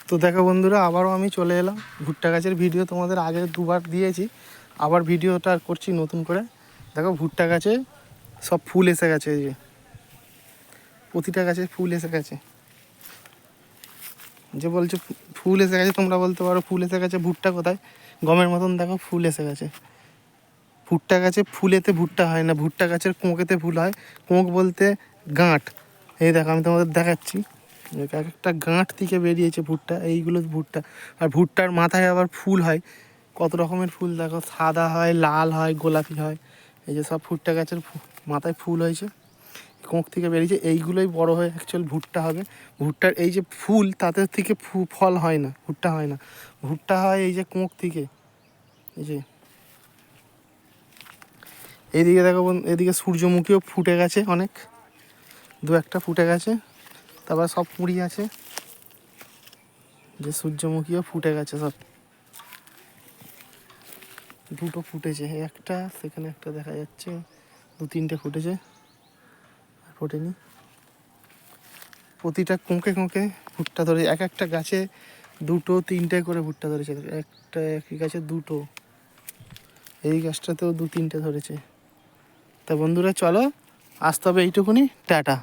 তো দেখো বন্ধুরা, আবারও আমি চলে এলাম। ভুট্টা গাছের ভিডিও তোমাদের আগে দুবার দিয়েছি, আবার ভিডিওটা করছি নতুন করে। দেখো ভুট্টা গাছে সব ফুল এসে গেছে, এই যে প্রতিটা গাছে ফুল এসে গেছে। যে বলছো ফুল এসে গেছে, তোমরা বলতে পারো ফুল এসে গেছে, ভুট্টা কোথায়? গমের মতন দেখো ফুল এসে গেছে। ভুট্টা গাছে ফুলেতে ভুট্টা হয় না, ভুট্টা গাছের কোঁকেতে ফুল হয়। কোঁক বলতে গাঁট। এই দেখো আমি তোমাদের দেখাচ্ছি, এক একটা গাঁট থেকে বেরিয়েছে ভুট্টা, এইগুলো ভুট্টা। আর ভুট্টার মাথায় আবার ফুল হয়, কত রকমের ফুল দেখো, সাদা হয়, লাল হয়, গোলাপি হয়। এই যে সব ভুট্টা গাছের মাথায় ফুল হয়েছে, কোঁক থেকে বেরিয়েছে। এইগুলোই বড় হয়ে অ্যাকচুয়াল ভুট্টা হবে। ভুট্টার এই যে ফুল, তাতে থেকে ফল হয় না, ভুট্টা হয় না। ভুট্টা হয় এই যে কোঁক থেকে। এই যে এইদিকে দেখো, এদিকে সূর্যমুখীও ফুটে গেছে, অনেক দু একটা ফুটে গেছে। তারপর সব কুঁড়ি আছে, যে সূর্যমুখীও ফুটে গেছে সব। দুটো ফুটেছে, একটা সেখানে একটা দেখা যাচ্ছে, দু তিনটে ফুটেছে, আর ফোটেনি। প্রতিটা কোঁকে কোঁকে ভুট্টা ধরে, এক একটা গাছে দুটো তিনটে করে ভুট্টা ধরেছে। একটা একই গাছে দুটো, এই গাছটাতেও দু তিনটে ধরেছে। তা বন্ধুরা চলো, আসতে হবে এইটুকুনি, টাটা।